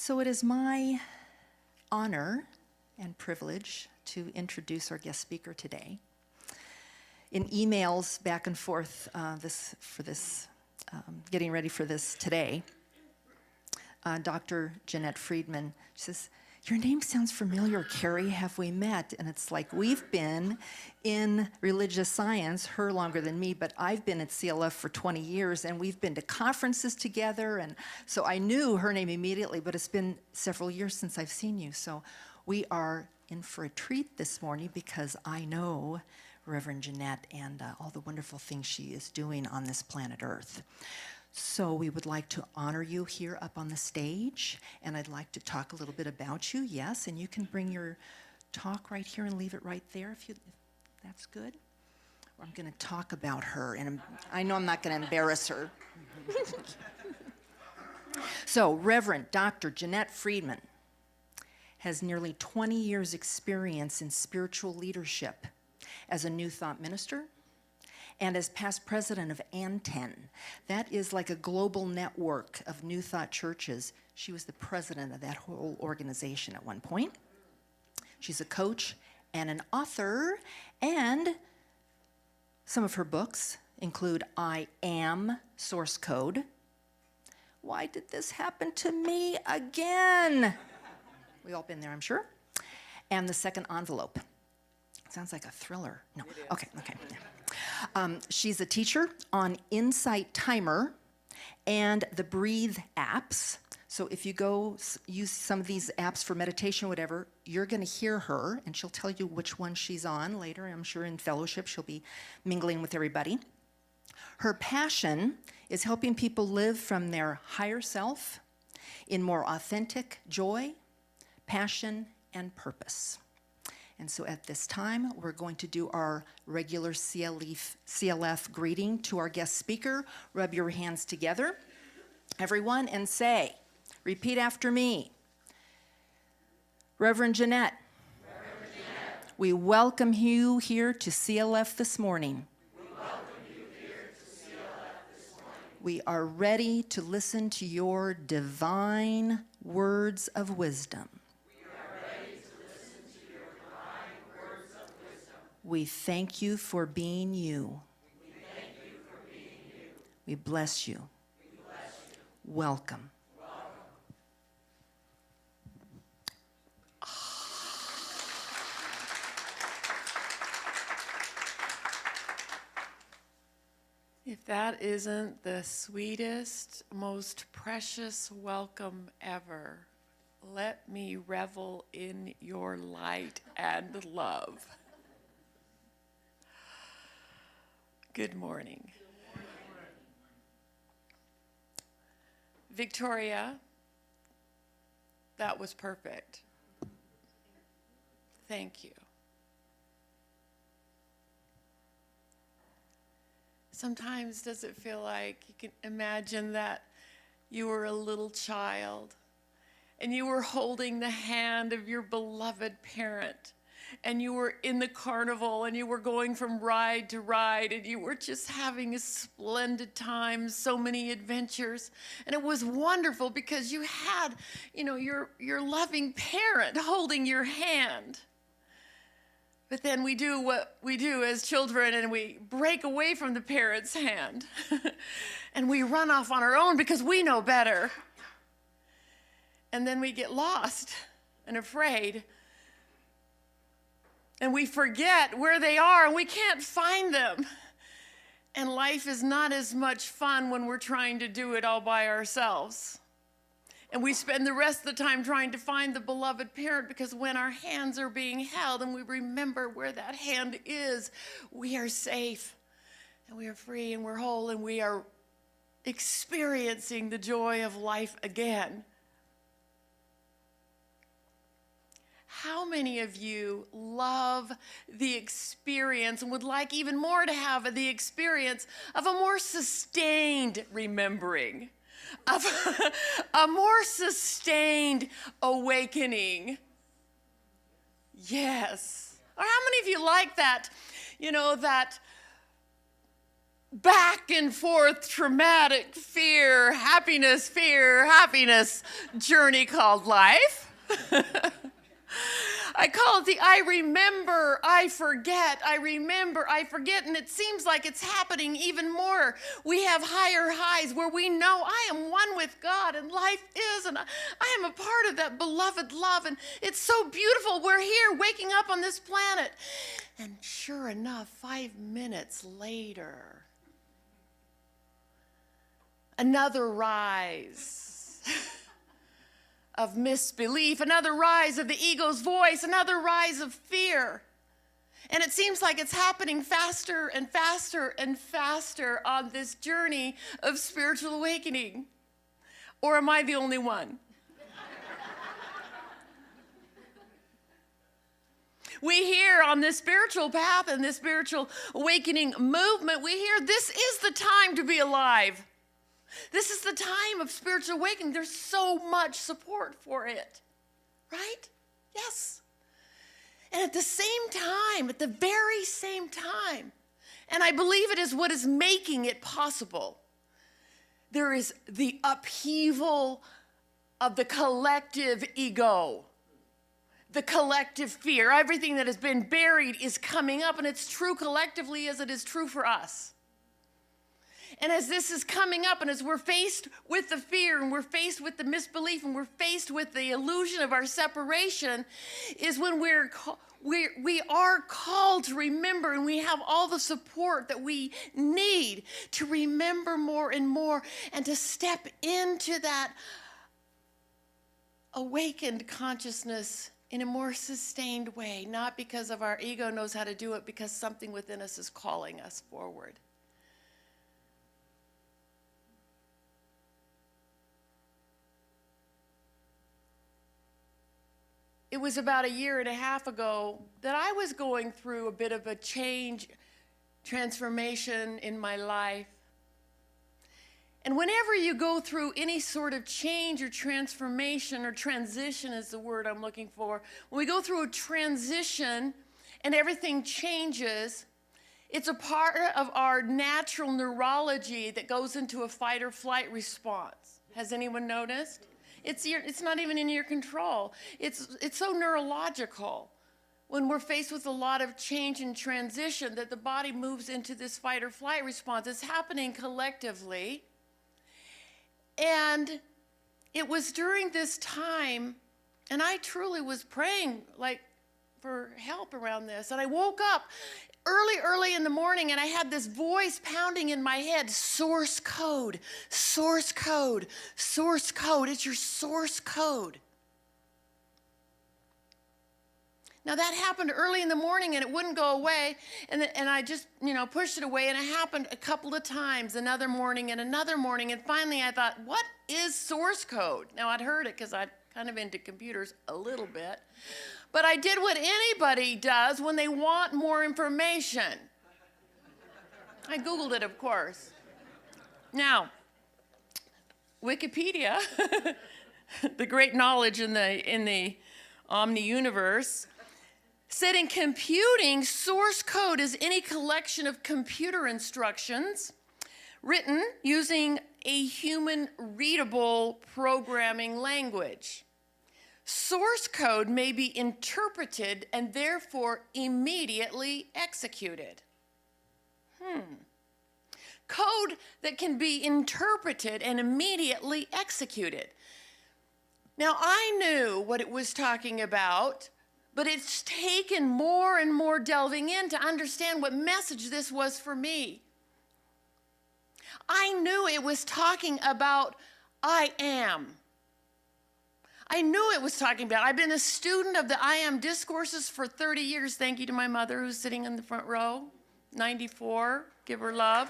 So it is my honor and privilege to introduce our guest speaker today. In emails back and forth getting ready for this today, Dr. Janette Freeman says, "Your name sounds familiar, Carrie. Have we met?" And it's like, we've been in religious science, her longer than me, but I've been at CLF for 20 years, and we've been to conferences together, and so I knew her name immediately, but it's been several years since I've seen you. So we are in for a treat this morning because I know Reverend Janette and all the wonderful things she is doing on this planet Earth. So we would like to honor you here up on the stage, and I'd like to talk a little bit about you, yes, and you can bring your talk right here and leave it right there if that's good. I'm going to talk about her, and I know I'm not going to embarrass her. So Reverend Dr. Janette Freeman has nearly 20 years experience in spiritual leadership as a New Thought minister, and as past president of ANTEN. That is like a global network of New Thought churches. She was the president of that whole organization at one point. She's a coach and an author, and some of her books include I Am Source Code. Why did this happen to me again? We all been there, I'm sure. And The Second Envelope. Sounds like a thriller. No, okay. She's a teacher on Insight Timer and the Breathe apps. So if you go use some of these apps for meditation, whatever, you're going to hear her, and she'll tell you which one she's on later. I'm sure in fellowship she'll be mingling with everybody. Her passion is helping people live from their higher self in more authentic joy, passion, and purpose. And so at this time, we're going to do our regular CLF greeting to our guest speaker. Rub your hands together, everyone, and say, repeat after me. Reverend Janette, we welcome you here to CLF this morning. We are ready to listen to your divine words of wisdom. We thank you for being you. We bless you. Welcome. If that isn't the sweetest, most precious welcome ever, let me revel in your light and love. Good morning. Victoria, that was perfect. Thank you. Sometimes does it feel like you can imagine that you were a little child and you were holding the hand of your beloved parent, and you were in the carnival, and you were going from ride to ride, and you were just having a splendid time, so many adventures. And it was wonderful because you had, your loving parent holding your hand. But then we do what we do as children, and we break away from the parent's hand. And we run off on our own because we know better. And then we get lost and afraid. And we forget where they are, and we can't find them. And life is not as much fun when we're trying to do it all by ourselves. And we spend the rest of the time trying to find the beloved parent, because when our hands are being held and we remember where that hand is, we are safe, and we are free, and we're whole, and we are experiencing the joy of life again. How many of you love the experience and would like even more to have the experience of a more sustained remembering, of a more sustained awakening? Yes. Or how many of you like that, that back and forth traumatic fear, happiness journey called life. I call it the I remember, I forget, I remember, I forget, and it seems like it's happening even more. We have higher highs where we know I am one with God and life is, and I am a part of that beloved love, and it's so beautiful. We're here waking up on this planet. And sure enough, 5 minutes later, another rise of misbelief, another rise of the ego's voice, another rise of fear. And it seems like it's happening faster and faster and faster on this journey of spiritual awakening. Or am I the only one? We hear on this spiritual path and this spiritual awakening movement, we hear this is the time to be alive. This is the time of spiritual awakening. There's so much support for it, right? Yes. And at the same time, at the very same time, and I believe it is what is making it possible, there is the upheaval of the collective ego, the collective fear. Everything that has been buried is coming up, and it's true collectively as it is true for us. And as this is coming up, and as we're faced with the fear, and we're faced with the misbelief, and we're faced with the illusion of our separation, is when we are called to remember, and we have all the support that we need to remember more and more, and to step into that awakened consciousness in a more sustained way, not because of our ego knows how to do it, because something within us is calling us forward. It was about 1.5 years ago that I was going through a bit of a transformation in my life. And whenever you go through any sort of change or transformation, or transition is the word I'm looking for, when we go through a transition and everything changes, it's a part of our natural neurology that goes into a fight or flight response. Has anyone noticed? It's not even in your control. It's so neurological when we're faced with a lot of change and transition that the body moves into this fight or flight response. It's happening collectively. And it was during this time, and I truly was praying for help around this. And I woke up early in the morning, and I had this voice pounding in my head, source code, source code, source code. It's your source code. Now that happened early in the morning, and it wouldn't go away, and I just, pushed it away, and it happened a couple of times, another morning, and finally I thought, what is source code? Now I'd heard it because I'm kind of into computers a little bit, but I did what anybody does when they want more information. I Googled it, of course. Now, Wikipedia, the great knowledge in the omni-universe, said in computing, source code is any collection of computer instructions written using a human-readable programming language. Source code may be interpreted and therefore immediately executed. Code that can be interpreted and immediately executed. Now, I knew what it was talking about, but it's taken more and more delving in to understand what message this was for me. I knew it was talking about I am. I knew it was talking about, I've been a student of the I am discourses for 30 years. Thank you to my mother who's sitting in the front row, 94, give her love,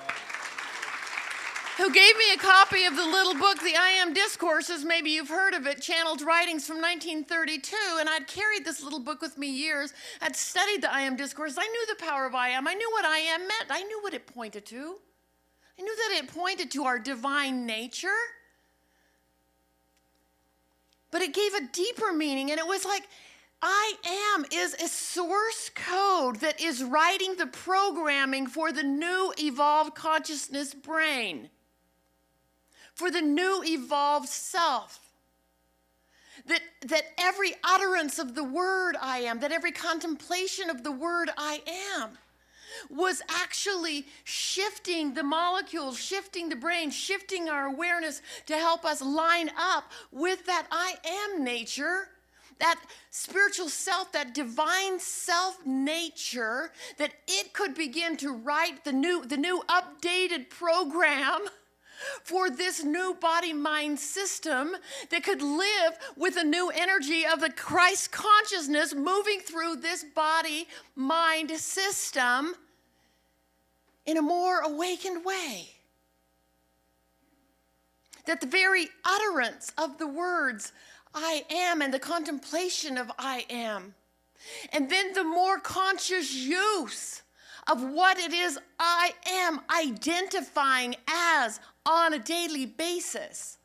who gave me a copy of the little book, The I Am Discourses. Maybe you've heard of it, channeled writings from 1932, and I'd carried this little book with me years. I'd studied the I Am Discourses. I knew the power of I am. I knew what I am meant. I knew what it pointed to. I knew that it pointed to our divine nature. But it gave a deeper meaning, and it was like I am is a source code that is writing the programming for the new evolved consciousness brain, for the new evolved self. That every utterance of the word I am, that every contemplation of the word I am was actually shifting the molecules, shifting the brain, shifting our awareness to help us line up with that I am nature, that spiritual self, that divine self nature, that it could begin to write the new updated program for this new body-mind system that could live with a new energy of the Christ consciousness moving through this body-mind system in a more awakened way. That the very utterance of the words I am and the contemplation of I am, and then the more conscious use of what it is I am identifying as on a daily basis,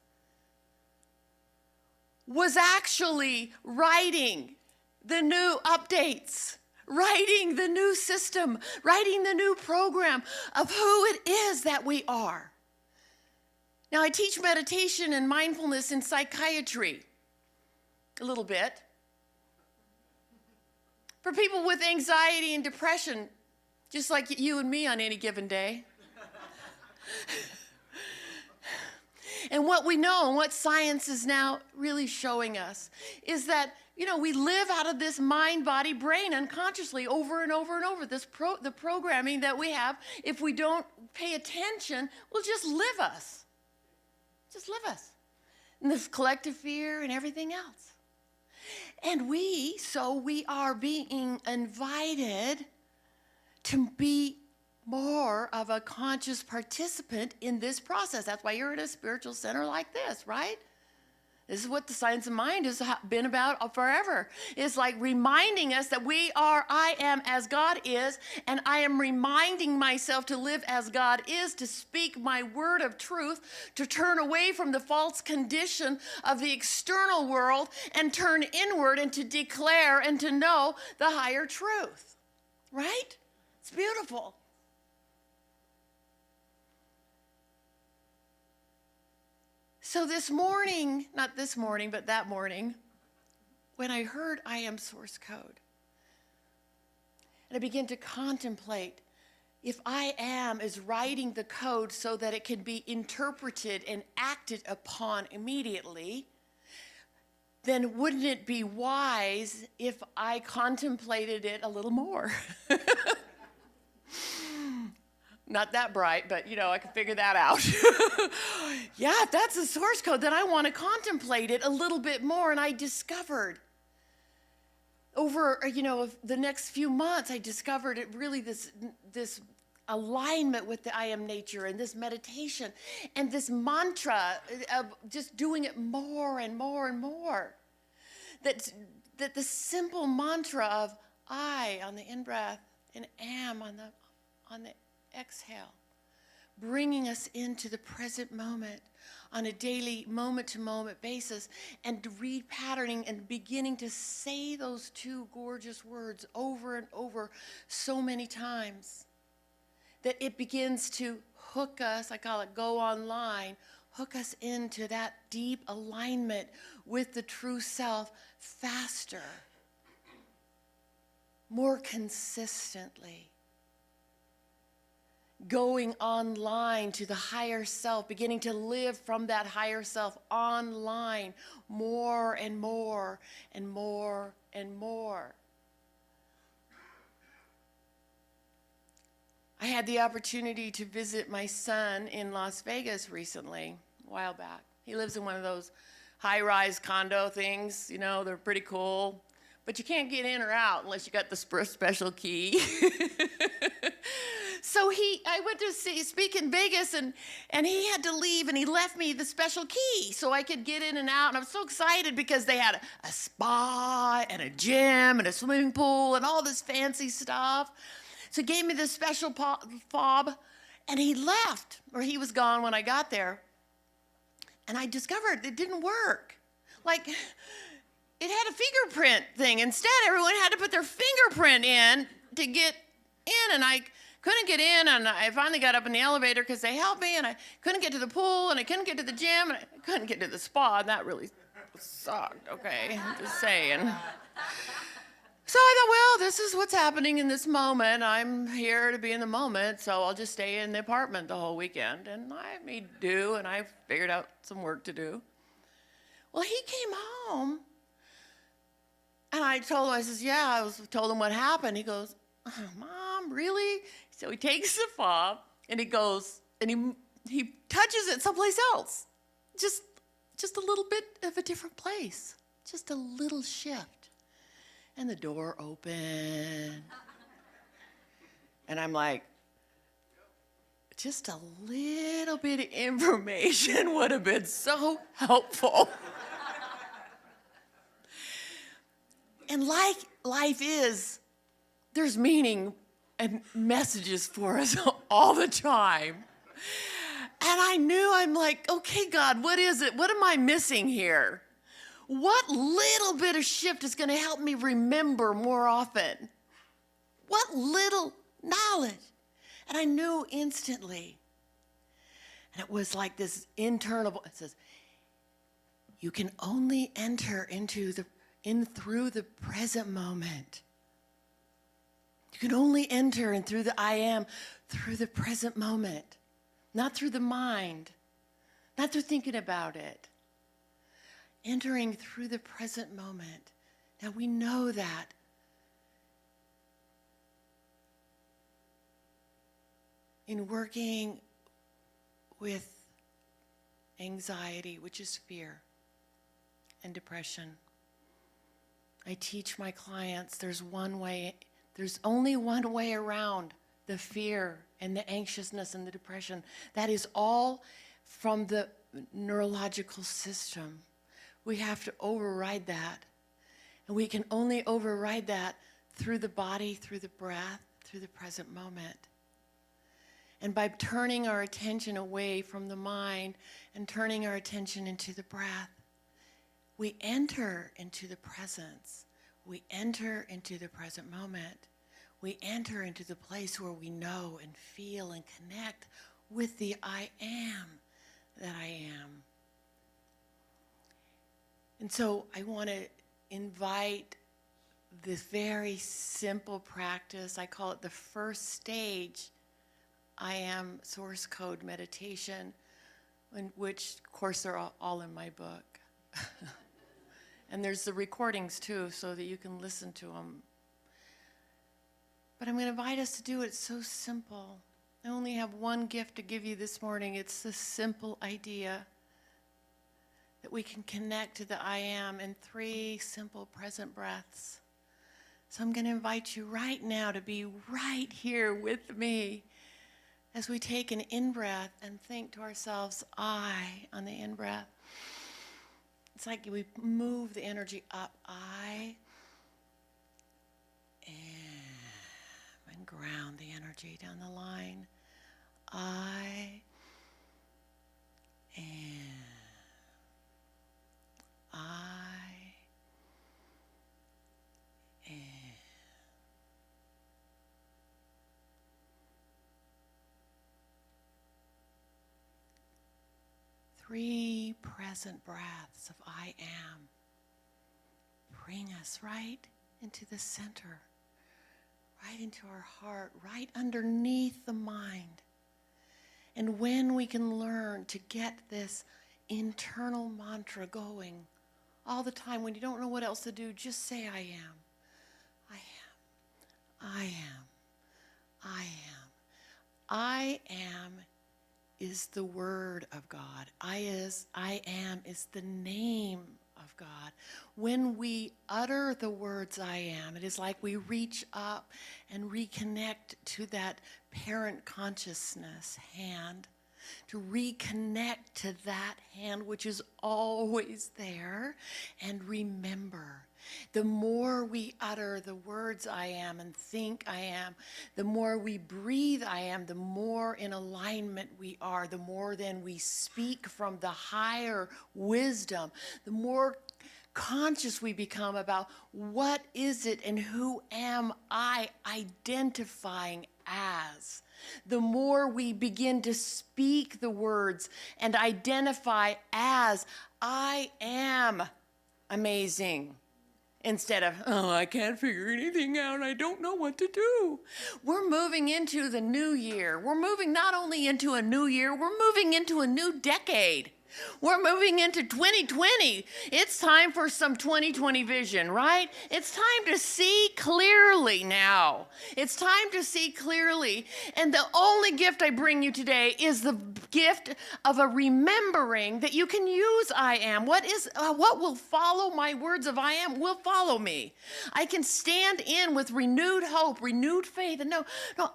was actually writing the new updates, writing the new system, writing the new program of who it is that we are. Now, I teach meditation and mindfulness in psychiatry a little bit. For people with anxiety and depression, just like you and me on any given day. And what we know and what science is now really showing us is that, we live out of this mind, body, brain unconsciously over and over and over. The programming that we have, if we don't pay attention, will just live us. Just live us. And this collective fear and everything else. And we are being invited to be more of a conscious participant in this process. That's why you're at a spiritual center like this, right? This is what the science of mind has been about forever. It's like reminding us that I am as God is, and I am reminding myself to live as God is, to speak my word of truth, to turn away from the false condition of the external world and turn inward and to declare and to know the higher truth, right? It's beautiful. So this morning, not this morning, but that morning, when I heard I am source code, and I began to contemplate if I am is writing the code so that it can be interpreted and acted upon immediately, then wouldn't it be wise if I contemplated it a little more? Not that bright, but I can figure that out. Yeah, if that's the source code, then I want to contemplate it a little bit more. And I discovered over, the next few months, I discovered it really this alignment with the I am nature and this meditation and this mantra of just doing it more and more and more. That the simple mantra of I on the in-breath and am on the exhale, bringing us into the present moment on a daily moment-to-moment basis and repatterning and beginning to say those two gorgeous words over and over so many times that it begins to hook us, I call it go online, hook us into that deep alignment with the true self faster, more consistently. Going online to the higher self, beginning to live from that higher self online more and more and more and more. I had the opportunity to visit my son in Las Vegas recently, a while back. He lives in one of those high-rise condo things, they're pretty cool. But you can't get in or out unless you got the special key. So I went to speak in Vegas, and he had to leave, and he left me the special key so I could get in and out. And I was so excited because they had a spa and a gym and a swimming pool and all this fancy stuff. So he gave me this special fob, and he left, or he was gone when I got there. And I discovered it didn't work. Like, it had a fingerprint thing. Instead, everyone had to put their fingerprint in to get in, and I couldn't get in, and I finally got up in the elevator because they helped me, and I couldn't get to the pool, and I couldn't get to the gym, and I couldn't get to the spa, and that really sucked, okay? I'm just saying. So I thought, well, this is what's happening in this moment. I'm here to be in the moment, so I'll just stay in the apartment the whole weekend. And I made do, and I figured out some work to do. Well, he came home, and I told him, I says, yeah, told him what happened. He goes, oh, Mom, really? So he takes the fob, and he goes, and he touches it someplace else. Just a little bit of a different place. Just a little shift. And the door opened. And I'm like, just a little bit of information would have been so helpful. And like life is, there's meaning and messages for us all the time. And I knew, I'm like, okay, God, what is it? What am I missing here? What little bit of shift is going to help me remember more often? What little knowledge? And I knew instantly. And it was like this internal, it says, you can only enter through the present moment. You can only enter in through the I am through the present moment, not through the mind, not through thinking about it. Entering through the present moment. Now we know that in working with anxiety, which is fear, and depression, I teach my clients there's only one way around the fear and the anxiousness and the depression. That is all from the neurological system. We have to override that. And we can only override that through the body, through the breath, through the present moment. And by turning our attention away from the mind and turning our attention into the breath, we enter into the presence. We enter into the present moment. We enter into the place where we know and feel and connect with the I am that I am. And so I want to invite this very simple practice. I call it the first stage I am source code meditation, in which, of course, they're all in my book. And there's the recordings, too, so that you can listen to them. But I'm going to invite us to do it. It's so simple. I only have one gift to give you this morning. It's the simple idea that we can connect to the I am in 3 simple present breaths. So I'm going to invite you right now to be right here with me as we take an in-breath and think to ourselves, I, on the in-breath. It's like we move the energy up, I, and ground the energy down the line. I, and I, and 3 present breaths of I am bring us right into the center, right into our heart, right underneath the mind. And when we can learn to get this internal mantra going all the time, when you don't know what else to do, just say I am. I am. I am. I am. I am is the word of God. I am is the name of God. When we utter the words I am, it is like we reach up and reconnect to that parent consciousness hand, to reconnect to that hand which is always there, and remember. The more we utter the words I am and think I am, the more we breathe I am, the more in alignment we are, the more then we speak from the higher wisdom, the more conscious we become about what is it and who am I identifying as, the more we begin to speak the words and identify as I am amazing. Instead of, oh, I can't figure anything out. I don't know what to do. We're moving into the new year. We're moving not only into a new year, we're moving into a new decade. We're moving into 2020. It's time for some 2020 vision, right? It's time to see clearly now. It's time to see clearly. And the only gift I bring you today is the gift of a remembering that you can use I am. What will follow my words of I am will follow me. I can stand in with renewed hope, renewed faith, and no,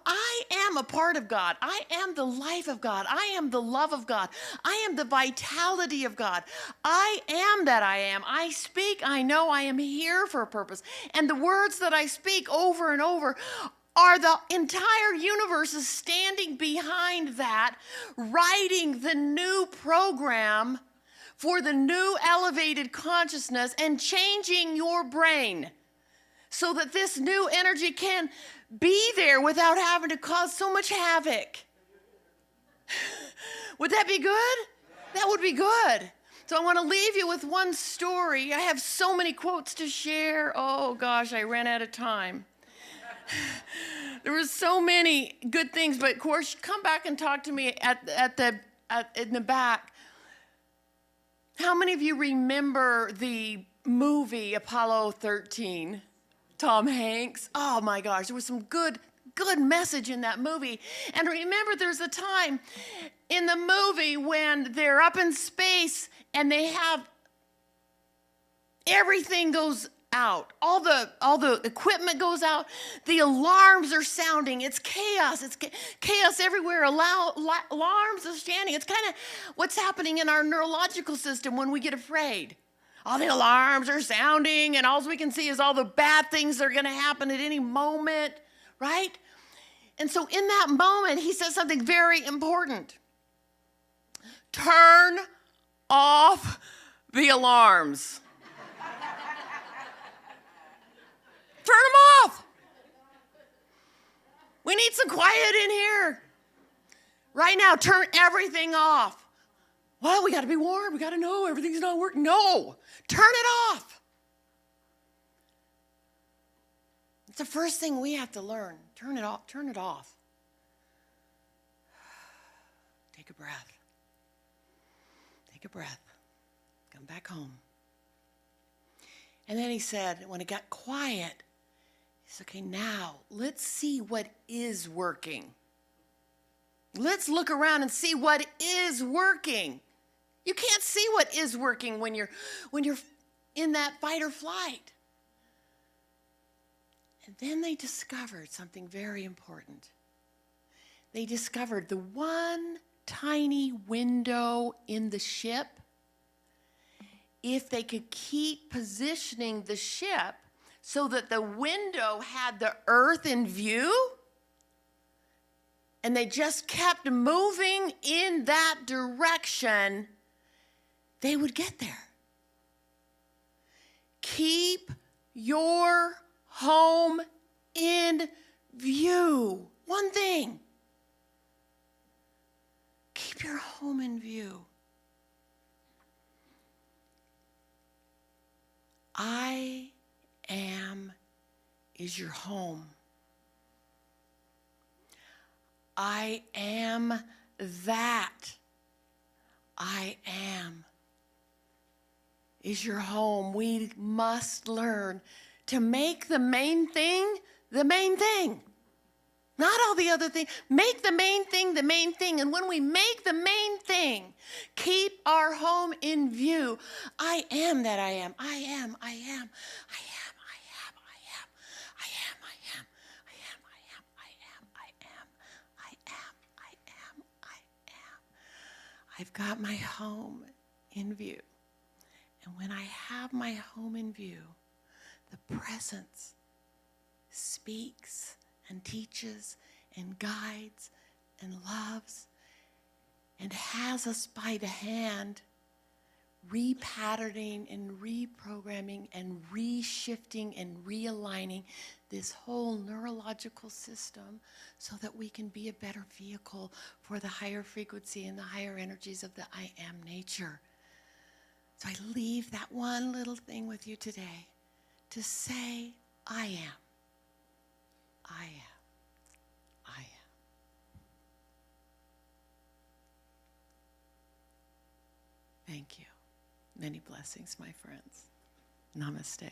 I am a part of God. I am the life of God. I am the love of God. I am the vitality of God. I am that I am. I speak, I know I am here for a purpose. And the words that I speak over and over are the entire universe is standing behind that, writing the new program for the new elevated consciousness and changing your brain so that this new energy can be there without having to cause so much havoc. Would that be good? That would be good. So I want to leave you with one story. I have so many quotes to share. Oh gosh, I ran out of time. There were so many good things, but of course, come back and talk to me in the back. How many of you remember the movie Apollo 13? Tom Hanks. Oh my gosh, there was some good message in that movie. And remember, there's a time in the movie when they're up in space and they have everything goes out. All the equipment goes out. The alarms are sounding. It's chaos. It's chaos everywhere. Alarms are standing. It's kind of what's happening in our neurological system when we get afraid. All the alarms are sounding and all we can see is all the bad things that are going to happen at any moment, right? And so in that moment, he says something very important. Turn off the alarms. Turn them off. We need some quiet in here. Right now, turn everything off. Well, we got to be warm. We got to know everything's not working. No, turn it off. It's the first thing we have to learn. Turn it off. Turn it off. Take a breath. Take a breath. Come back home. And then he said, when it got quiet, he said, okay, now let's see what is working. Let's look around and see what is working. You can't see what is working when you're in that fight or flight. And then they discovered something very important. They discovered the one tiny window in the ship. If they could keep positioning the ship so that the window had the earth in view, and they just kept moving in that direction, they would get there. Keep your home in view. One thing. Keep your home in view. I am is your home. I am that. I am is your home. We must learn to make the main thing the main thing. Not all the other things. Make the main thing the main thing. And when we make the main thing, keep our home in view. I am that I am. I am. I am. I am. I am. I am. I am. I am. I am. I am. I am. I am. I am. I am. I am. I've got my home in view. And when I have my home in view, the presence speaks and teaches and guides and loves and has us by the hand repatterning and reprogramming and reshifting and realigning this whole neurological system so that we can be a better vehicle for the higher frequency and the higher energies of the I am nature. So I leave that one little thing with you today to say, I am. I am. I am. Thank you. Many blessings, my friends. Namaste.